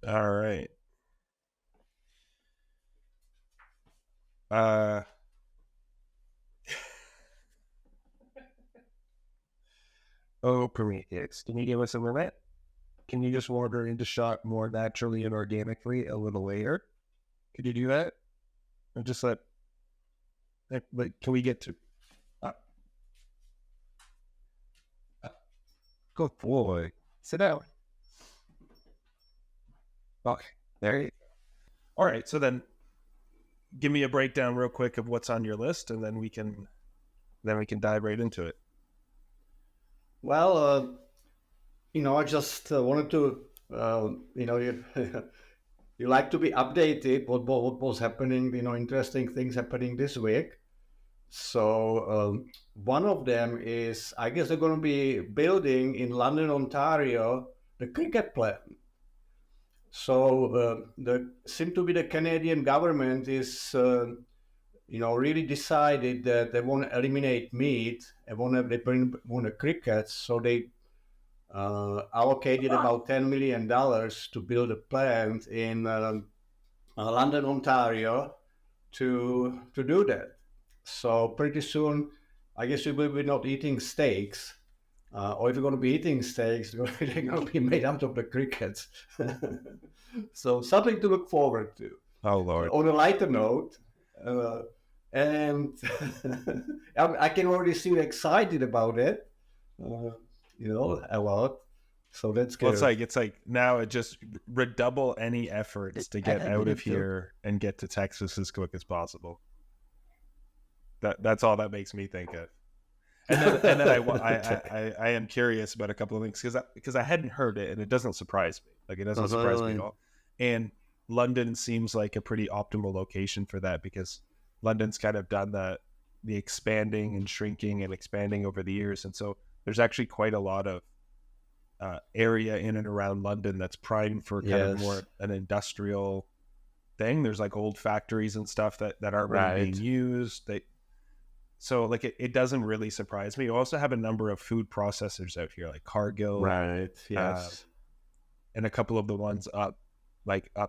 All right. Prometheus, can you give us a minute? Can you just wander into shot more naturally and organically a little later? Could you do that? Or just can we get to... Good boy. Sit down. Okay, there you go. All right, so then give me a breakdown real quick of what's on your list, and then we can dive right into it. Well, I just wanted to, you you like to be updated what was happening, interesting things happening this week. So one of them is, I guess they're going to be building in London, Ontario, the cricket plant. So seem to be the Canadian government is, really decided that they want to eliminate meat and want to crickets. So they allocated about $10 million to build a plant in London, Ontario, to do that. So pretty soon, I guess we will be not eating steaks, or if you're going to be eating steaks, they're going to be made out of the crickets. So something to look forward to. Oh Lord! On a lighter note, and I can already see you excited about it. A lot. So that's good. Well, it's like now it just redouble any efforts to get out of here and get to Texas as quick as possible. That's all that makes me think of. And then I am curious about a couple of things because I hadn't heard it, and it doesn't surprise me. Like, it doesn't surprise me at all. And London seems like a pretty optimal location for that, because London's kind of done the expanding and shrinking and expanding over the years, and so there's actually quite a lot of area in and around London that's primed for kind of more an industrial thing. There's like old factories and stuff that aren't really being used. So like it doesn't really surprise me. You also have a number of food processors out here, like Cargill, right? Yes, and a couple of the ones up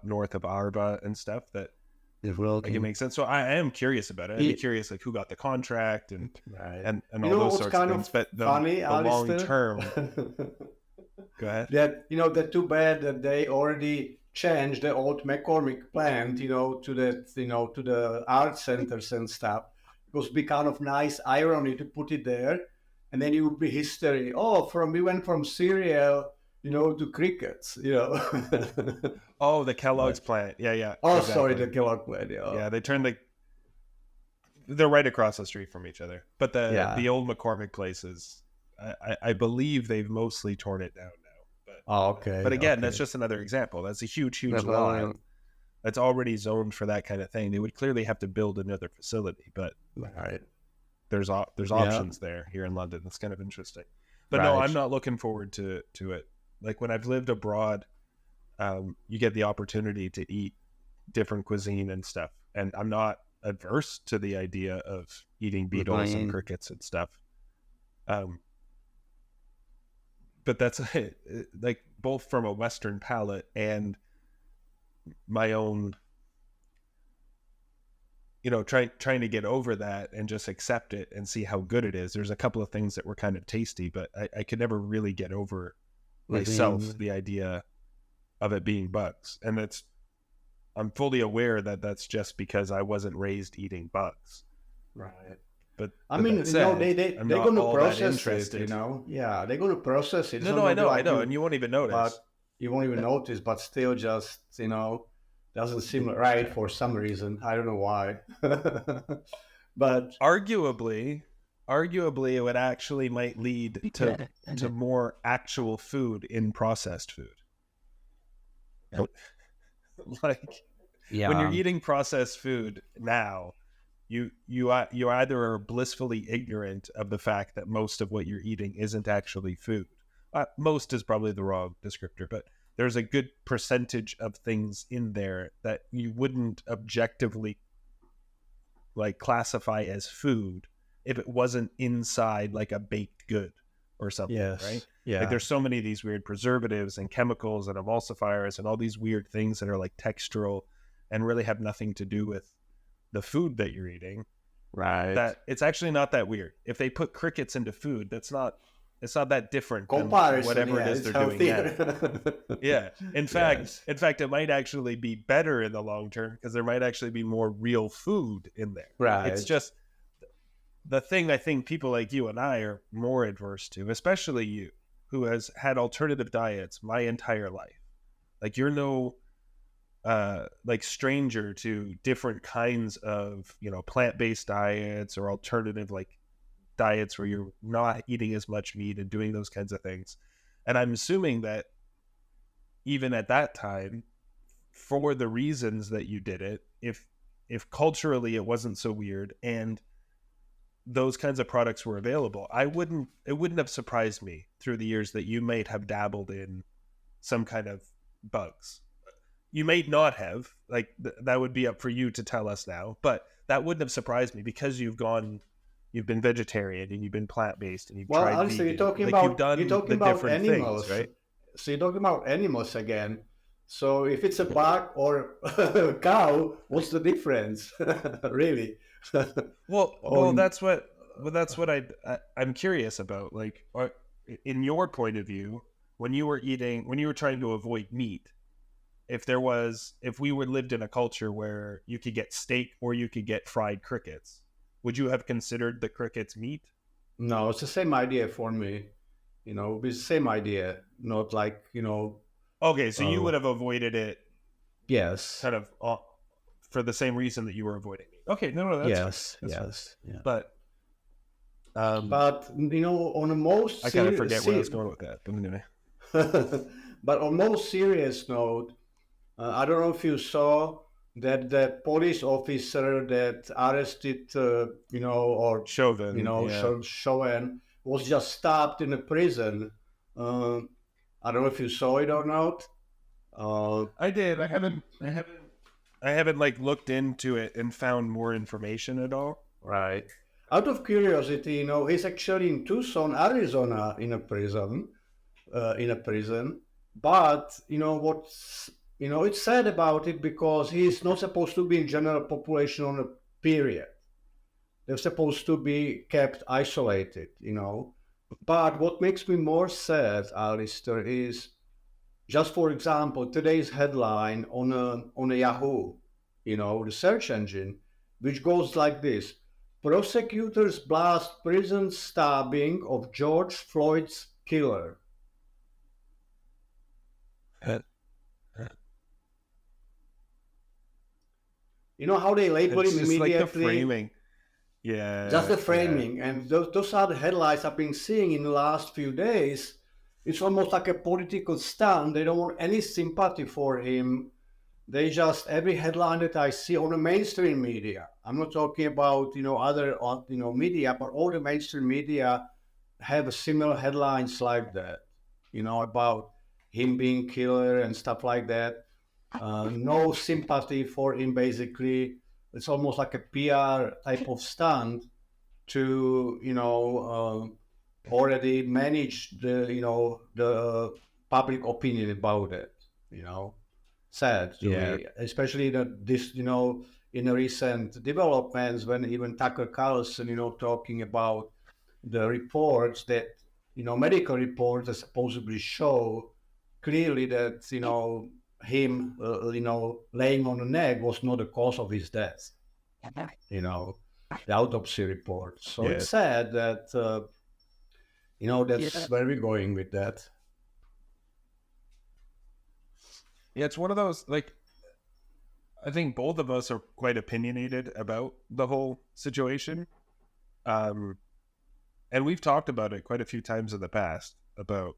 north of Arba and stuff that it makes sense. So I am curious about it. I'd be curious, like, who got the contract and all those sorts of things. But the long term. Go ahead. That's too bad that they already changed the old McCormick plant, to the art centers and stuff. It would be kind of nice irony to put it there, and then it would be history. Oh, we went from cereal, to crickets, Oh, the Kellogg's plant. Yeah. Oh, exactly. Sorry, the Kellogg plant. Yeah, they turned they're right across the street from each other. But the old McCormick places, I believe they've mostly torn it down now. But, okay. But again, that's just another example. That's a huge line that's already zoned for that kind of thing. They would clearly have to build another facility, but there's options there here in London. That's kind of interesting. But no, I'm not looking forward to it. Like, when I've lived abroad, you get the opportunity to eat different cuisine and stuff, and I'm not adverse to the idea of eating beetles and crickets and stuff. But that's like both from a Western palate and my own, trying to get over that and just accept it and see how good it is. There's a couple of things that were kind of tasty, but I could never really get over myself the idea of it being bugs. And I'm fully aware that that's just because I wasn't raised eating bugs. Right. But I mean, they're going to process it, Yeah, they're going to process it. No, I know, and you won't even notice. You won't even notice, but still just, doesn't seem right for some reason. I don't know why. But arguably it would actually might lead to more actual food in processed food. Like, when you're eating processed food now, you either are blissfully ignorant of the fact that most of what you're eating isn't actually food. Most is probably the wrong descriptor, but there's a good percentage of things in there that you wouldn't objectively classify as food if it wasn't inside like a baked good. or something, Yes. right? Yeah. Like there's so many of these weird preservatives and chemicals and emulsifiers and all these weird things that are like textural and really have nothing to do with the food that you're eating. Right. That it's actually not that weird. If they put crickets into food, it's not that different Comparison, than whatever it is they're doing now. Yeah. In fact, it might actually be better in the long term because there might actually be more real food in there. Right. It's just the thing I think people like you and I are more adverse to, especially you, who has had alternative diets my entire life. Like you're no like stranger to different kinds of, plant-based diets or alternative like diets where you're not eating as much meat and doing those kinds of things. And I'm assuming that even at that time, for the reasons that you did it, if culturally it wasn't so weird and those kinds of products were available, it wouldn't have surprised me through the years that you might have dabbled in some kind of bugs. You may not have, like that would be up for you to tell us now, but that wouldn't have surprised me because you've been vegetarian and you've been plant-based and you've tried Honestly, vegan. you're talking about animals, things, right? So you're talking about animals again. So if it's a bug or a cow, what's the difference, really? Well, that's what I'm curious about. Like, in your point of view, when you were trying to avoid meat, if we lived in a culture where you could get steak or you could get fried crickets, would you have considered the crickets meat? No, it's the same idea for me. It's the same idea. Not like, Okay, so you would have avoided it. Yes. Kind of for the same reason that you were avoiding meat. Okay, no, that's yes. Yeah. But on a most I kind of forget where I was going with that. But anyway. But on most serious note, I don't know if you saw that the police officer that arrested, or Chauvin, Chauvin was just stopped in a prison. I don't know if you saw it or not. I did. I haven't like looked into it and found more information at all. Right. Out of curiosity, he's actually in Tucson, Arizona, in a prison. But what's it's sad about it because he's not supposed to be in general population on a period. They're supposed to be kept isolated, But what makes me more sad, Allister, is just for example, today's headline on a Yahoo, the search engine, which goes like this: prosecutors blast prison stabbing of George Floyd's killer. You know how they label him immediately? Like the framing. Yeah. Just the framing. Yeah. And those are the headlines I've been seeing in the last few days. It's almost like a political stunt. They don't want any sympathy for him. They just, every headline that I see on the mainstream media, I'm not talking about, other, media, but all the mainstream media have similar headlines like that, about him being killer and stuff like that. No sympathy for him, basically. It's almost like a PR type of stunt to, already manage the public opinion about it, Sad to me, especially that this, in the recent developments when even Tucker Carlson, talking about the reports that, medical reports that supposedly show clearly that, him, laying on the neck was not the cause of his death, the autopsy report. So it's sad that, that's where we're going with that. Yeah, it's one of those, like, I think both of us are quite opinionated about the whole situation. And we've talked about it quite a few times in the past about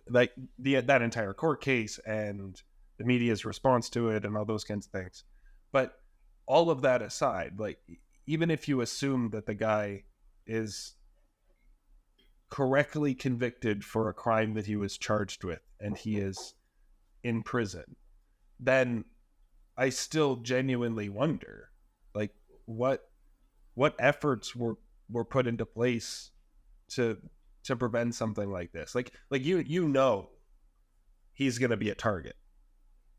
like that entire court case and the media's response to it and all those kinds of things. But all of that aside, like, even if you assume that the guy is correctly convicted for a crime that he was charged with and he is in prison, then I still genuinely wonder, like, what efforts were put into place to to prevent something like this. Like you know he's going to be a target.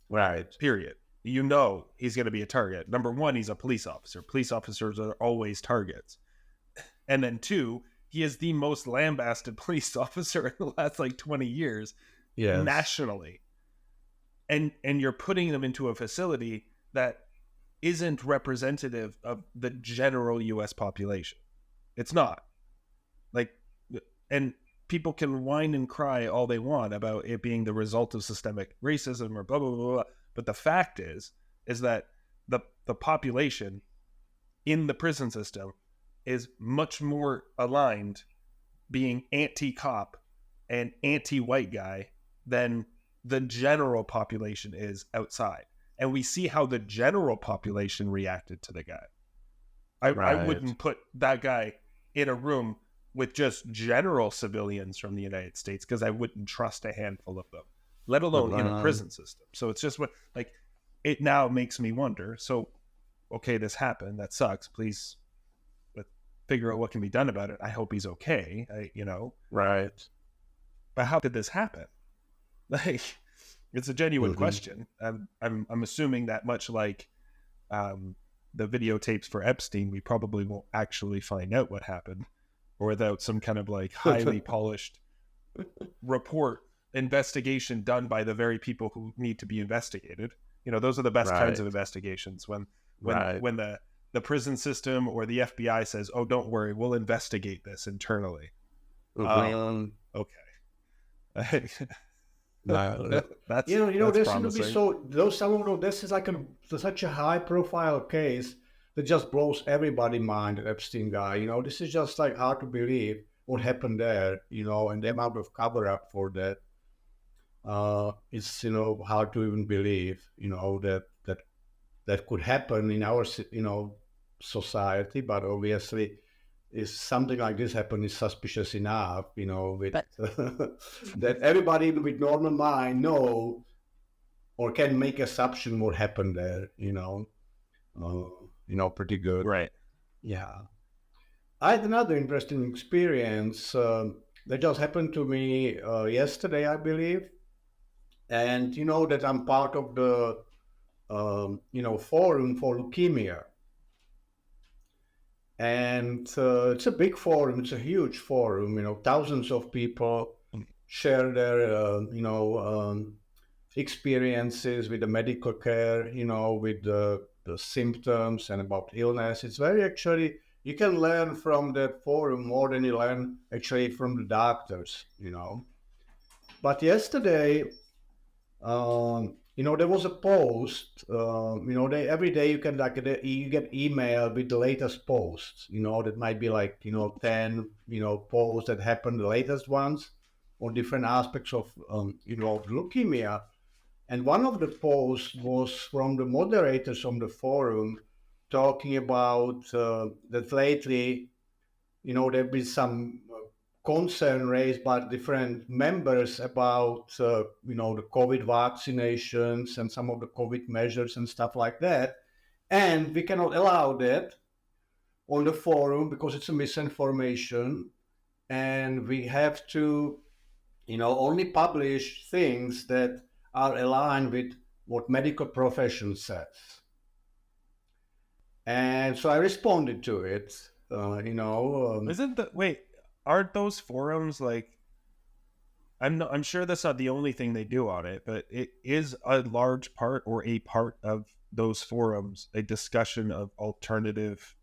Right. Period. You know he's going to be a target. Number one, he's a police officer. Police officers are always targets. And then two, he is the most lambasted police officer in the last 20 years nationally. And you're putting them into a facility that isn't representative of the general U.S. population. It's not. And people can whine and cry all they want about it being the result of systemic racism or blah, blah, blah, blah. But the fact is that the population in the prison system is much more aligned being anti-cop and anti-white guy than the general population is outside. And we see how the general population reacted to the guy. I wouldn't put that guy in a room with just general civilians from the United States because I wouldn't trust a handful of them, let alone in a prison system. So it's just it now makes me wonder. So, okay, this happened. That sucks. Please figure out what can be done about it. I hope he's okay. Right. But how did this happen? It's a genuine question. I'm assuming that much like the videotapes for Epstein, we probably won't actually find out what happened, or without some kind of highly polished report investigation done by the very people who need to be investigated. Those are the best kinds of investigations when the prison system or the FBI says, "Oh, don't worry, we'll investigate this internally." Okay. That's this promising. Seems to be this is such a high profile case that just blows everybody's mind. The Epstein guy, this is just hard to believe what happened there, and the amount of cover up for that. It's hard to even believe, that could happen in our society, but obviously if something like this happen is suspicious enough, with that everybody with normal mind know or can make assumption what happened there, pretty good. Right. Yeah. I had another interesting experience that just happened to me yesterday, I believe. And that I'm part of the forum for leukemia. And it's a big forum. It's a huge forum. Thousands of people share their, experiences with the medical care, with the symptoms and about illness. It's you can learn from that forum more than you learn actually from the doctors, But yesterday, there was a post, every day you can you get email with the latest posts, that might be 10, posts that happened, the latest ones on different aspects of, leukemia. And one of the posts was from the moderators on the forum talking about that lately, there've been some concern raised by different members about, the COVID vaccinations and some of the COVID measures and stuff like that. And we cannot allow that on the forum because it's a misinformation. And we have to, only publish things that are aligned with what medical profession says. And so I responded to it, Aren't those forums I'm sure that's not the only thing they do on it, but it is a large part or a part of those forums, a discussion of alternative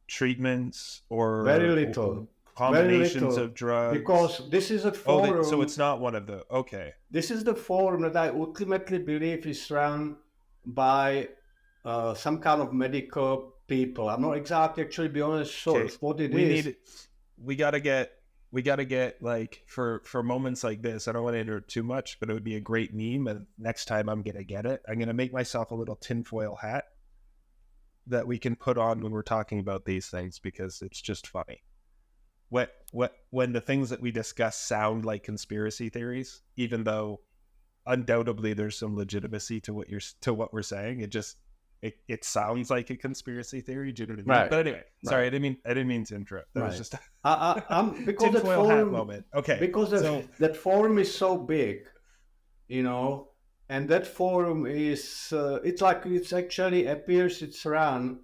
treatments or very little combinations of drugs. Because this is a forum. So it's not one of the, okay. This is the forum that I ultimately believe is run by some kind of medical people. I'm not exactly actually be honest source what it is. We gotta get for moments like this, I don't want to enter too much, but it would be a great meme. And next time I'm gonna get it. I'm gonna make myself a little tinfoil hat that we can put on when we're talking about these things because it's just funny. When the things that we discuss sound like conspiracy theories, even though undoubtedly there's some legitimacy to what we're saying, it sounds like a conspiracy theory. Do you know what I mean? Right. But anyway, sorry, Right. I didn't mean to interrupt. That was just Because that tinfoil hat forum, moment. Okay, because that forum is so big, and that forum is it's actually appears it's run,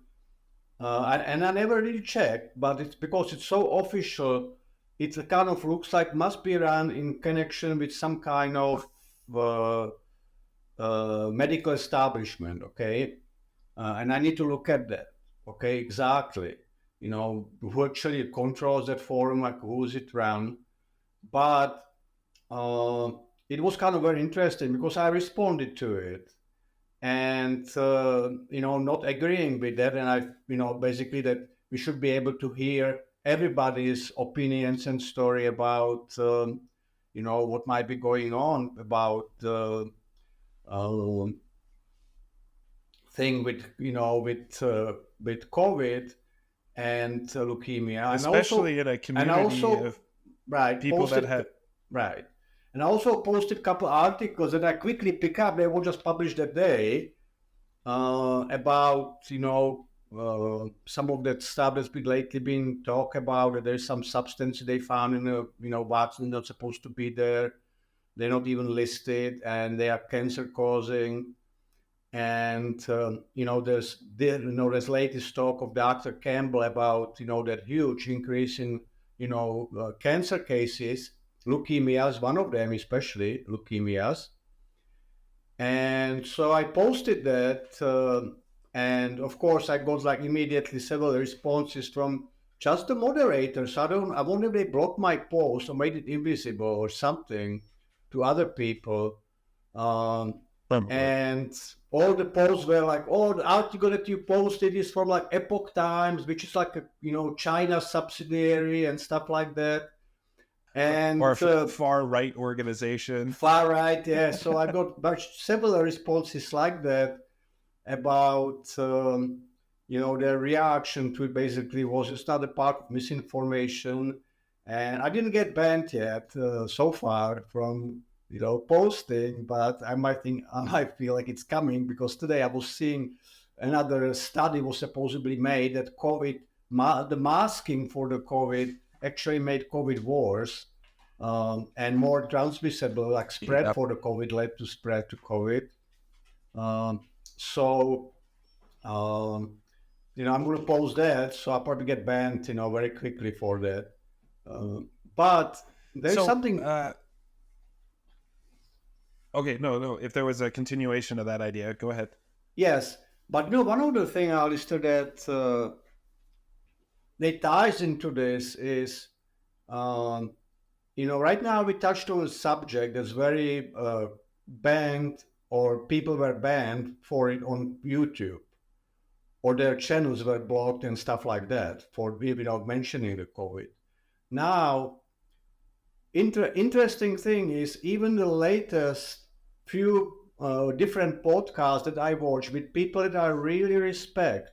and I never really checked, but it's because it's so official. It kind of looks like must be run in connection with some kind of medical establishment, okay? And I need to look at that, okay? Exactly. Who actually controls that forum, like who's it run? But it was kind of very interesting because I responded to it, and not agreeing with that, and basically that we should be able to hear everybody's opinions and story about what might be going on about the thing with COVID and leukemia, especially in a community of right people posted, that have right. And I also posted a couple articles that I quickly pick up. They were just published that day about some of that stuff that's been lately been talked about. That there's some substance they found in a vaccine not supposed to be there. They're not even listed, and they are cancer causing. And there's latest talk of Dr. Campbell about that huge increase in cancer cases. Leukemias, one of them, especially leukemias. And so I posted that, and of course I got like immediately several responses from just the moderators. I wonder if they blocked my post or made it invisible or something to other people. And all the posts were like, "Oh, the article that you posted is from like Epoch Times, which is like a China subsidiary and stuff like that." And or far right organization. Far right, yeah. So I got several responses like that about their reaction to it. Basically, was it's not a part of misinformation, and I didn't get banned yet so far from posting, but I might feel like it's coming, because today I was seeing another study was supposedly made that the masking for the COVID actually made COVID worse and more transmissible, like spread for the COVID led to spread to COVID. I'm going to post that, so I'll probably get banned, very quickly for that. But there's something. Okay, no. If there was a continuation of that idea, go ahead. Yes, but one other thing, Allister, that ties into this is, right now we touched on a subject that's very banned, or people were banned for it on YouTube, or their channels were blocked and stuff like that without mentioning the COVID. Now, interesting thing is, even the latest few different podcasts that I watch with people that I really respect,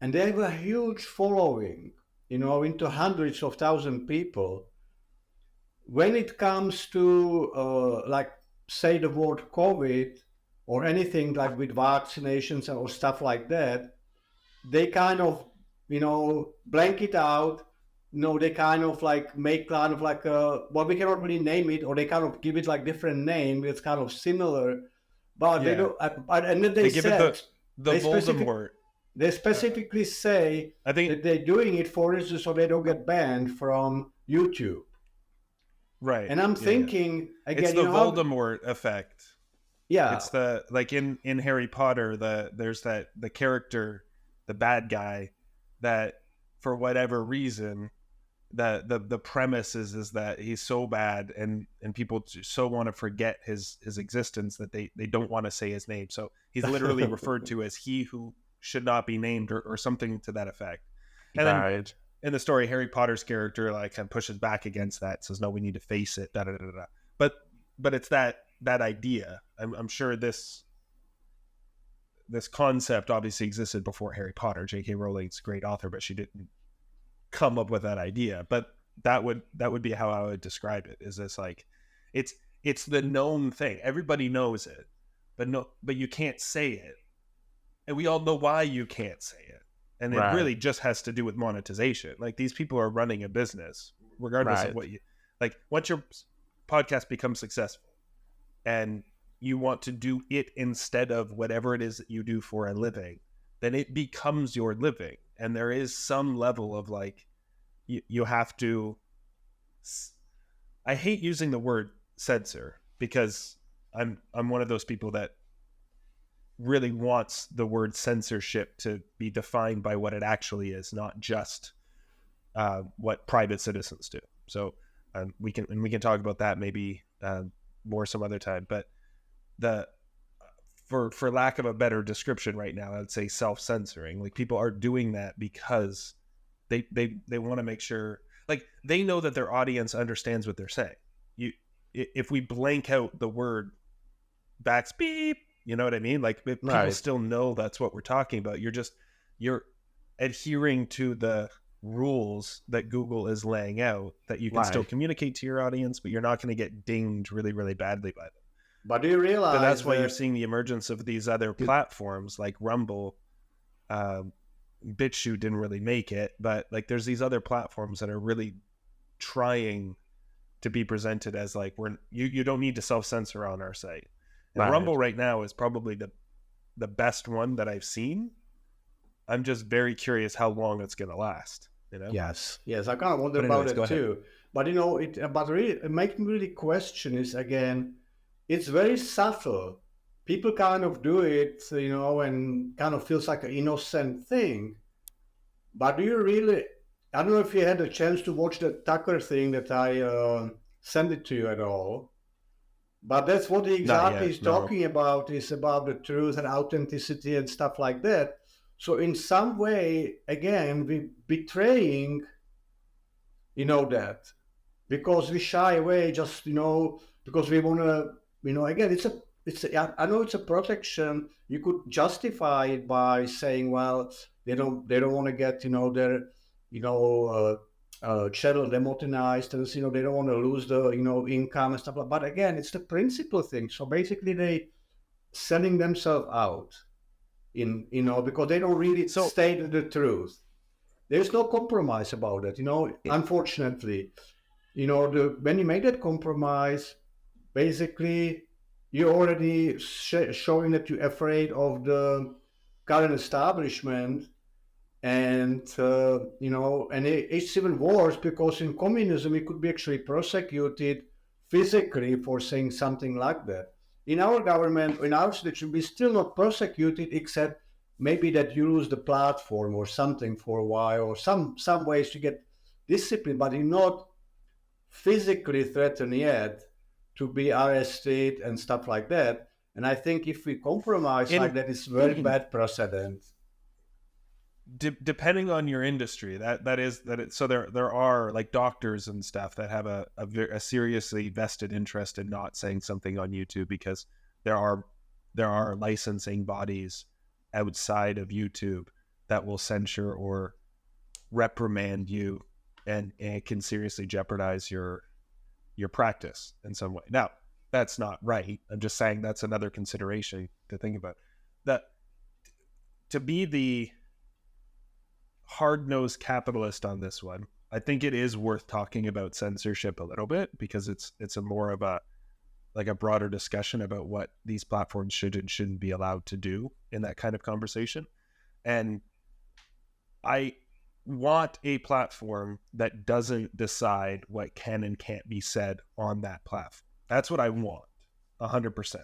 and they have a huge following, into hundreds of thousands people. When it comes to like say the word COVID or anything like with vaccinations or stuff like that, they kind of blank it out. They kind of like make kind of like we cannot really name it, or they kind of give it like different name. It's kind of similar, but they don't. And then they give it the Voldemort. They specifically say that they're doing it, for instance, so they don't get banned from YouTube. Right. And I'm thinking again, it's the Voldemort effect. Yeah. It's the like in Harry Potter, there's the character, the bad guy, that for whatever reason, the premise is that he's so bad and people so want to forget his existence that they don't want to say his name. So he's literally referred to as he who should not be named, or something to that effect. And then in the story, Harry Potter's character like kind of pushes back against that, says, "No, we need to face it." But it's that idea. I'm sure this concept obviously existed before Harry Potter. J.K. Rowling's a great author, but she didn't come up with that idea. But that would be how I would describe it. Is this like it's the known thing. Everybody knows it, but you can't say it. And we all know why you can't say it. And it really just has to do with monetization. Like, these people are running a business, regardless of what you like. Once your podcast becomes successful and you want to do it instead of whatever it is that you do for a living, then it becomes your living. And there is some level of like, you have to, I hate using the word censor, because I'm one of those people that really wants the word censorship to be defined by what it actually is, not just what private citizens do. So we can talk about that maybe more some other time. But for lack of a better description right now, I'd say self-censoring. Like, people are doing that because they want to make sure, like, they know that their audience understands what they're saying. If we blank out the word backs beep, you know what I mean? Like, people still know that's what we're talking about. You're adhering to the rules that Google is laying out, that you can still communicate to your audience, but you're not going to get dinged really, really badly by them. But do you realize that's why you're seeing the emergence of these other platforms like Rumble? BitChute didn't really make it, but like, there's these other platforms that are really trying to be presented as like, you don't need to self-censor on our site. And Rumble right now is probably the best one that I've seen. I'm just very curious how long it's going to last. You know? Yes, I kind of wonder about it too. But it makes me really question is, again, it's very subtle. People kind of do it, and kind of feels like an innocent thing. But do you really? I don't know if you had a chance to watch the Tucker thing that I sent it to you at all. But that's what he exactly is talking about, is about the truth and authenticity and stuff like that. So in some way, again, we're betraying, that, because we shy away just, because we want to, again, I know it's a protection. You could justify it by saying, well, they don't want to get, their, channel demonetized, and they don't want to lose the income and stuff like that. But again, it's the principle thing. So basically, they selling themselves out because they don't really state the truth. There's no compromise about it. Unfortunately, when you make that compromise, basically you're already showing that you're afraid of the current establishment. And, and it's even worse, because in communism, you could be actually prosecuted physically for saying something like that. In our government, in our situation, we're still not persecuted, except maybe that you lose the platform or something for a while, or some ways to get discipline, but you're not physically threatened yet to be arrested and stuff like that. And I think if we compromise like that, it's very bad precedent. Depending on your industry, so there are like doctors and stuff that have a seriously vested interest in not saying something on YouTube, because there are licensing bodies outside of YouTube that will censure or reprimand you, and it can seriously jeopardize your practice in some way. Now, that's not right. I'm just saying that's another consideration to think about. That to be the hard-nosed capitalist on this one, I think it is worth talking about censorship a little bit, because it's a more of a broader discussion about what these platforms should and shouldn't be allowed to do in that kind of conversation. And I want a platform that doesn't decide what can and can't be said on that platform. That's what I want, 100%.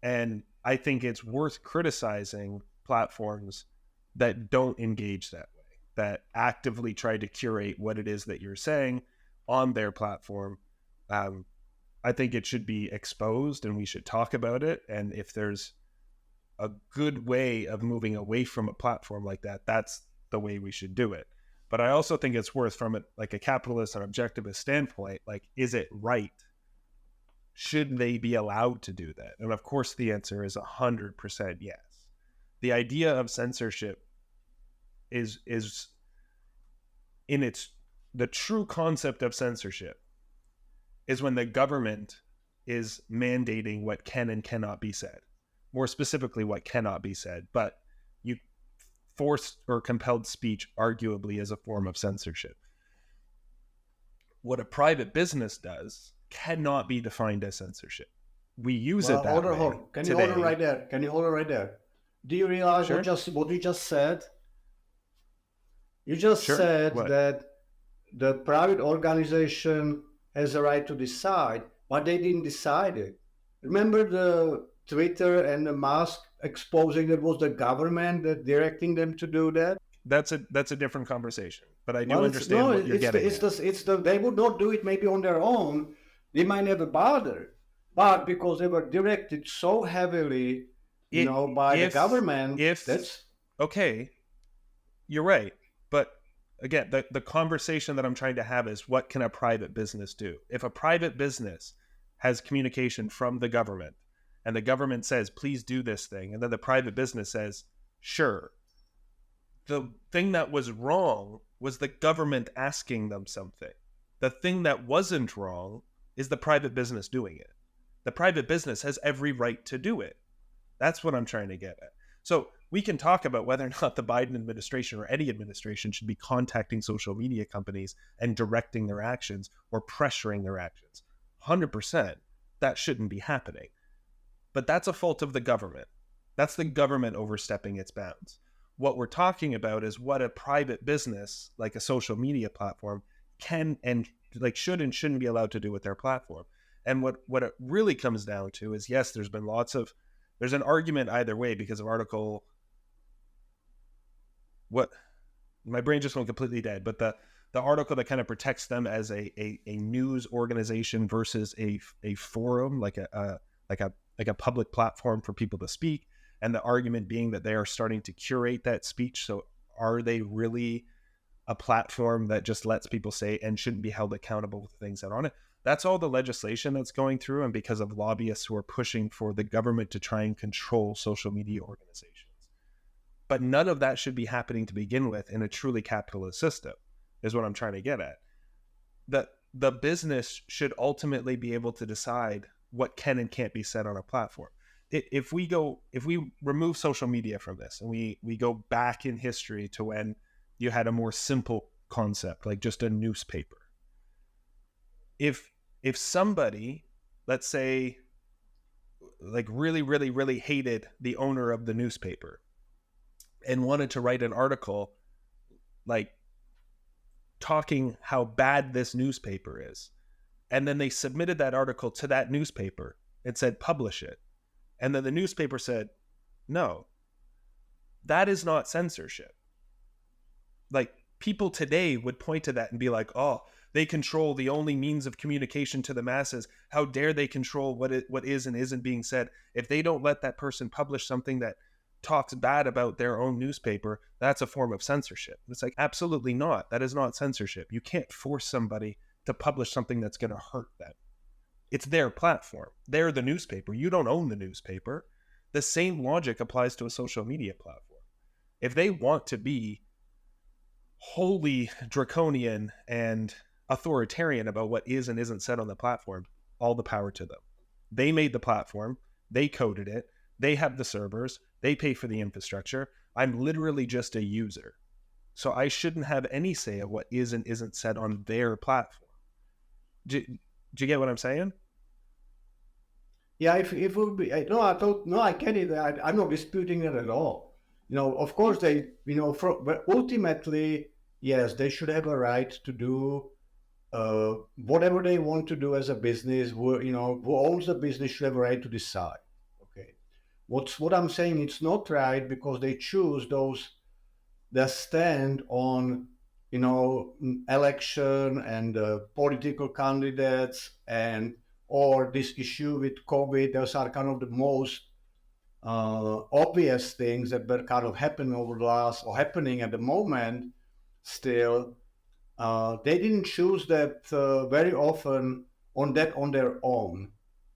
And I think it's worth criticizing platforms that don't engage that way, that actively try to curate what it is that you're saying on their platform. I think it should be exposed, and we should talk about it. And if there's a good way of moving away from a platform like that, that's the way we should do it. But I also think it's worth, from a capitalist or objectivist standpoint, is it right? Should they be allowed to do that? And of course, the answer is 100% yes. The idea of censorship is in the true concept of censorship is when the government is mandating what can and cannot be said. more specifically what cannot be said, but you forced or compelled speech arguably is a form of censorship. What a private business does cannot be defined as censorship. We use it that hold way on. Can today. you hold on right there? Can you hold on right there? Do you realize Sure. what you just said? You just Sure. said What? that the private organization has a right to decide, but they didn't decide it. Remember the Twitter and the Musk exposing that was the government that directing them to do that? That's a different conversation, but I do Well, understand what you're getting at. They would not do it maybe on their own. They might never bother, but because they were directed so heavily, by the government. Okay, you're right, but again, the conversation that I'm trying to have is what can a private business do? If a private business has communication from the government, and the government says, please do this thing, and then the private business says, sure. The thing that was wrong was the government asking them something. The thing that wasn't wrong is the private business doing it. The private business has every right to do it. That's what I'm trying to get at. So we can talk about whether or not the Biden administration or any administration should be contacting social media companies and directing their actions or pressuring their actions. 100%, that shouldn't be happening. But that's a fault of the government. That's the government overstepping its bounds. What we're talking about is what a private business, like a social media platform, can and should and shouldn't be allowed to do with their platform. And what it really comes down to is, yes, there's an argument either way because of my brain just went completely dead, but the article that kind of protects them as a news organization versus a forum, like a public platform for people to speak. And the argument being that they are starting to curate that speech. So are they really a platform that just lets people say and shouldn't be held accountable for things that are on it? That's all the legislation that's going through, and because of lobbyists who are pushing for the government to try and control social media organizations. But none of that should be happening to begin with in a truly capitalist system, is what I'm trying to get at. The business should ultimately be able to decide what can and can't be said on a platform. If we remove social media from this and we go back in history to when you had a more simple concept, like just a newspaper. If somebody, let's say, like really, really, really hated the owner of the newspaper and wanted to write an article like talking how bad this newspaper is, and then they submitted that article to that newspaper and said, publish it. And then the newspaper said, no, that is not censorship. Like, people today would point to that and be like, oh, they control the only means of communication to the masses. How dare they control what is and isn't being said? If they don't let that person publish something that talks bad about their own newspaper, that's a form of censorship. It's like, absolutely not. That is not censorship. You can't force somebody to publish something that's going to hurt them. It's their platform. They're the newspaper. You don't own the newspaper. The same logic applies to a social media platform. If they want to be wholly draconian and authoritarian about what is and isn't said on the platform, all the power to them. They made the platform. They coded it. They have the servers. They pay for the infrastructure. I'm literally just a user. So I shouldn't have any say of what is and isn't said on their platform. Do you get what I'm saying? Yeah, if it would be, I get it. I'm not disputing it at all. Of course but ultimately, yes, they should have a right to do whatever they want to do as a business. Who owns the business should have a right to decide. Okay, what I'm saying, it's not right because they choose that stand on election and political candidates or this issue with COVID. Those are kind of the most obvious things that were kind of happening happening at the moment still. They didn't choose that very often on their own.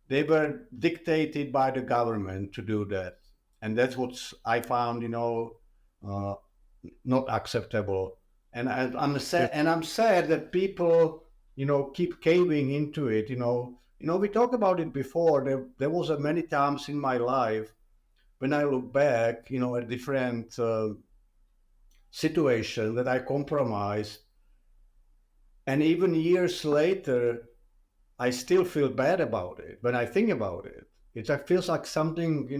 They were dictated by the government to do that. And that's what I found, not acceptable. And I'm sad that people, keep caving into it. We talked about it before. There was many times in my life when I look back, at different situations that I compromised, and even years later, I still feel bad about it when I think about it. It feels like something,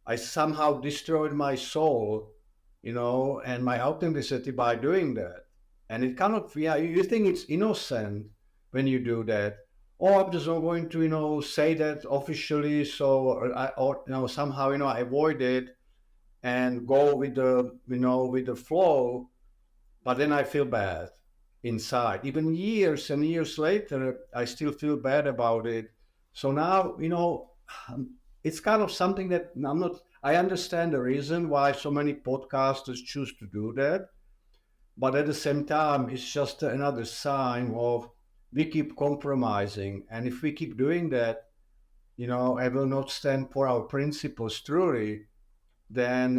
I somehow destroyed my soul, and my authenticity by doing that. And it kind of, yeah, you think it's innocent when you do that. Oh, I'm just not going to, say that officially, so or somehow, I avoid it and go with the flow. But then I feel bad inside. Even years and years later, I still feel bad about it. So now, it's kind of something that I'm not. I understand the reason why so many podcasters choose to do that, but at the same time, it's just another sign of we keep compromising, and if we keep doing that, I will not stand for our principles truly. Then,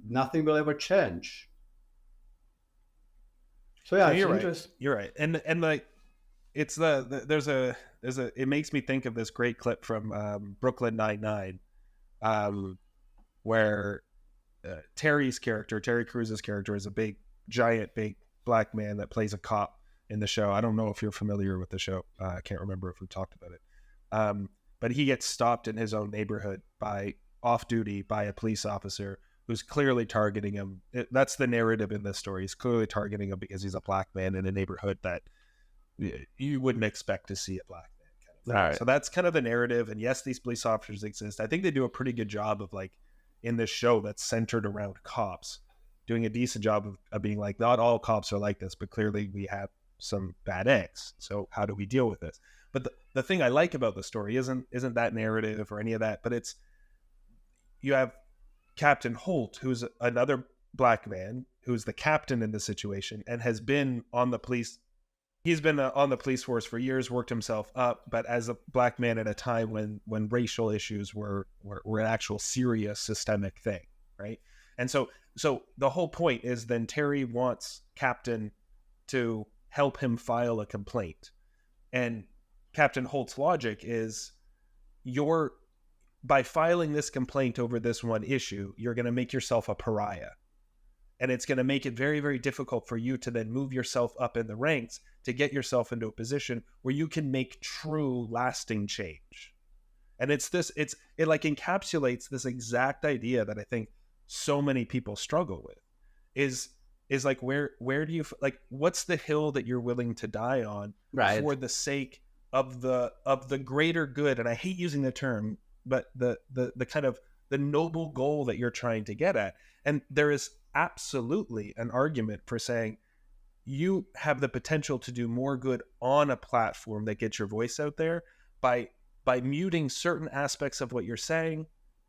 nothing will ever change. So yeah, No, it's you're right. interesting. You're right. And like it's there's a it makes me think of this great clip from Brooklyn Nine-Nine, where Terry Cruz's character, is a big black man that plays a cop in the show. I don't know if you're familiar with the show. I can't remember if we talked about it. But he gets stopped in his own neighborhood off duty by a police officer who's clearly targeting him. That's the narrative in this story. He's clearly targeting him because he's a black man in a neighborhood that you wouldn't expect to see a black man kind of thing. Right. So that's kind of the narrative. And yes, these police officers exist. I think they do a pretty good job of, like, in this show that's centered around cops, doing a decent job of being like, not all cops are like this, but clearly we have some bad eggs. So how do we deal with this? But the thing I like about the story isn't that narrative or any of that, but it's, you have Captain Holt, who's another black man, who's the captain in the situation and has been on the police. He's been on the police force for years, worked himself up, but as a black man at a time when racial issues were an actual serious systemic thing, right? And so the whole point is then Terry wants Captain to help him file a complaint. And Captain Holt's logic is, by filing this complaint over this one issue, you're going to make yourself a pariah. And it's going to make it very, very difficult for you to then move yourself up in the ranks to get yourself into a position where you can make true lasting change. And it like encapsulates this exact idea that I think so many people struggle with is like, where do you, like, what's the hill that you're willing to die on, right, for the sake of the greater good? And I hate using the term, but the kind of the noble goal that you're trying to get at. And there is absolutely an argument for saying you have the potential to do more good on a platform that gets your voice out there by muting certain aspects of what you're saying.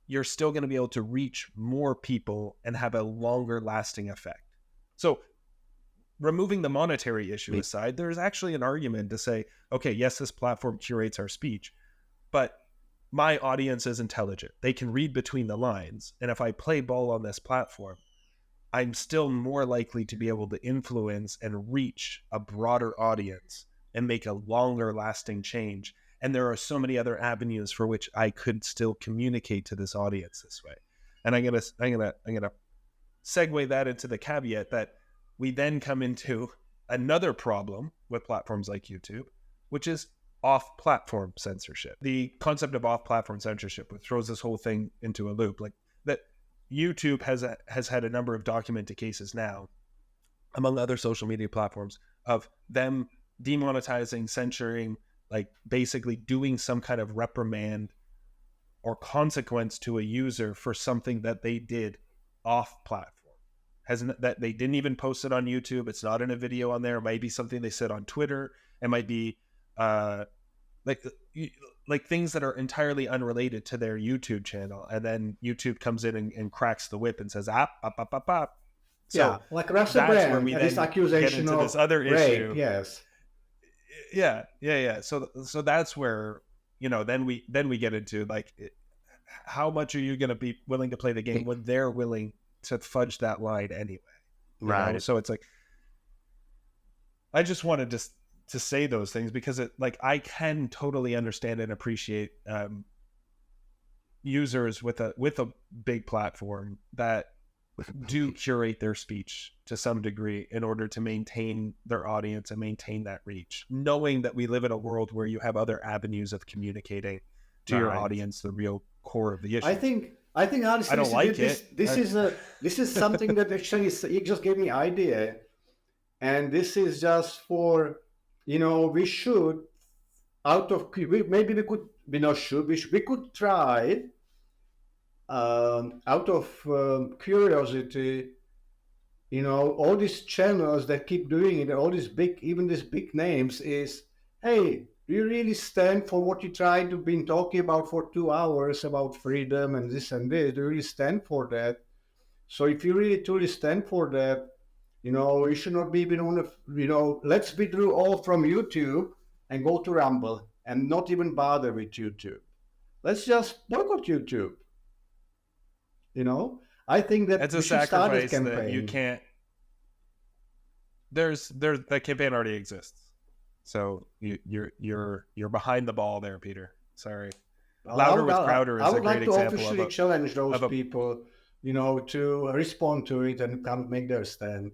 You're still going to be able to reach more people and have a longer lasting effect. So removing the monetary issue aside, there's actually an argument to say, okay, yes, this platform curates our speech, but my audience is intelligent. They can read between the lines. And if I play ball on this platform, I'm still more likely to be able to influence and reach a broader audience and make a longer lasting change. And there are so many other avenues for which I could still communicate to this audience this way. And I'm gonna segue that into the caveat that we then come into another problem with platforms like YouTube, which is off-platform censorship. The concept of off-platform censorship, which throws this whole thing into a loop, like that YouTube has had a number of documented cases now, among other social media platforms, of them demonetizing, censoring, like basically doing some kind of reprimand or consequence to a user for something that they did off-platform. That they didn't even post it on YouTube. It's not in a video on there. It might be something they said on Twitter. It might be like things that are entirely unrelated to their YouTube channel, and then YouTube comes in and cracks the whip and says up. So yeah, like Russell Brand, where we this then accusation get into of this other rape, issue. yes. Yeah. So that's where, then we get into, like, how much are you going to be willing to play the game when they're willing to fudge that line anyway? Right. So it's like, I just wanted to say those things because I can totally understand and appreciate users with a big platform that do curate their speech to some degree in order to maintain their audience and maintain that reach, knowing that we live in a world where you have other avenues of communicating to your audience, the real core of the issue. I think honestly, I don't like it. This is something that actually it just gave me idea, and this is just for, we should we could try out of curiosity, all these channels that keep doing it, all these big names is, hey, do you really stand for what you try to been talking about for 2 hours about freedom and this and this? Do you really stand for that? So if you really truly stand for that, you should not be even on let's withdraw all from YouTube and go to Rumble and not even bother with YouTube. Let's just boycott YouTube. I think that it's a we should start this sacrifice campaign. that you can't. That campaign already exists, so you're behind the ball there, Peter. Sorry. Louder with Crowder is a great example. I would like to officially challenge those people, to respond to it and come make their stand.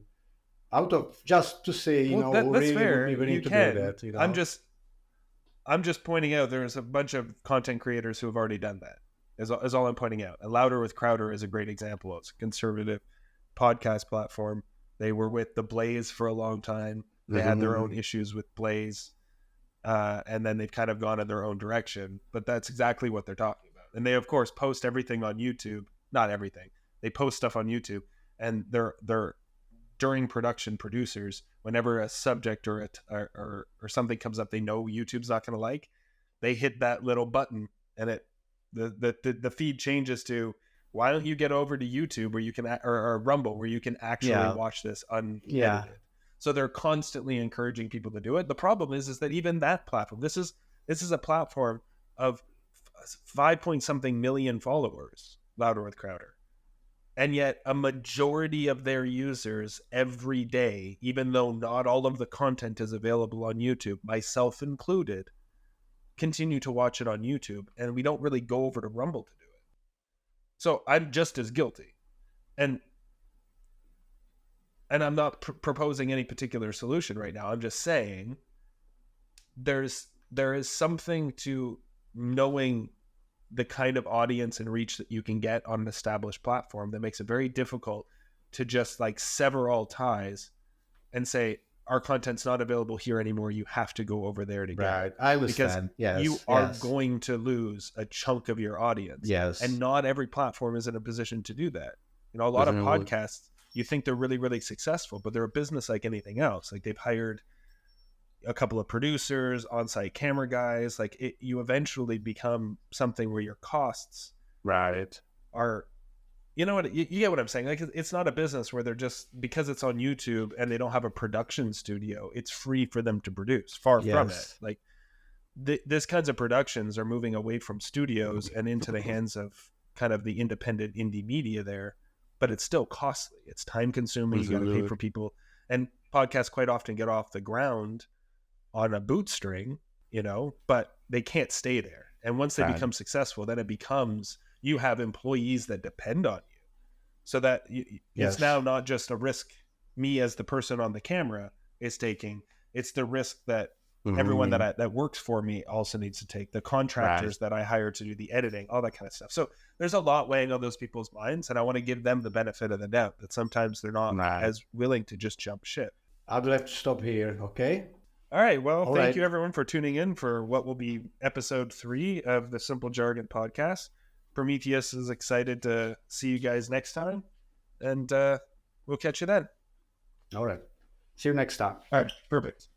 Out of just to say, that's really fair. would be willing You to can. do that. I'm just pointing out there's a bunch of content creators who have already done that. Is all I'm pointing out. And Louder with Crowder is a great example. It's a conservative podcast platform. They were with The Blaze for a long time. They had their own issues with Blaze. And then they've kind of gone in their own direction. But that's exactly what they're talking about. And they, of course, post everything on YouTube. Not everything. They post stuff on YouTube. And they're during production producers, whenever a subject or something comes up they know YouTube's not going to like, they hit that little button and the feed changes to, why don't you get over to YouTube where you can, or Rumble where you can actually watch this unedited. So they're constantly encouraging people to do it. The problem is that even that platform, this is a platform of 5-point-something million followers, Louder with Crowder. And yet a majority of their users every day, even though not all of the content is available on YouTube, myself included, continue to watch it on YouTube. And we don't really go over to Rumble to do it. So I'm just as guilty. And I'm not proposing any particular solution right now. I'm just saying there is something to knowing the kind of audience and reach that you can get on an established platform that makes it very difficult to just like sever all ties and say, our content's not available here anymore. You have to go over there to get it. I understand. Because you are going to lose a chunk of your audience. Yes. And not every platform is in a position to do that. A lot of podcasts, you think they're really, really successful, but they're a business like anything else. Like they've hired a couple of producers, on-site camera guys. Like you eventually become something where your costs are, you get what I'm saying? Like it's not a business where they're just, because it's on YouTube and they don't have a production studio, it's free for them to produce. Far from it. Like this kinds of productions are moving away from studios and into the hands of kind of the independent indie media there, but it's still costly. It's time consuming. You got to pay for people, and podcasts quite often get off the ground on a bootstring, but they can't stay there. And once they become successful, then it becomes, you have employees that depend on you. So that it's now not just a risk me as the person on the camera is taking, it's the risk that everyone that works for me also needs to take, the contractors that I hire to do the editing, all that kind of stuff. So there's a lot weighing on those people's minds, and I want to give them the benefit of the doubt that sometimes they're not as willing to just jump ship. I'd have to stop here, okay? All right. Well, thank you everyone for tuning in for what will be episode 3 of the Simple Jargon Podcast. Prometheus is excited to see you guys next time, and we'll catch you then. All right. See you next time. All right. Perfect.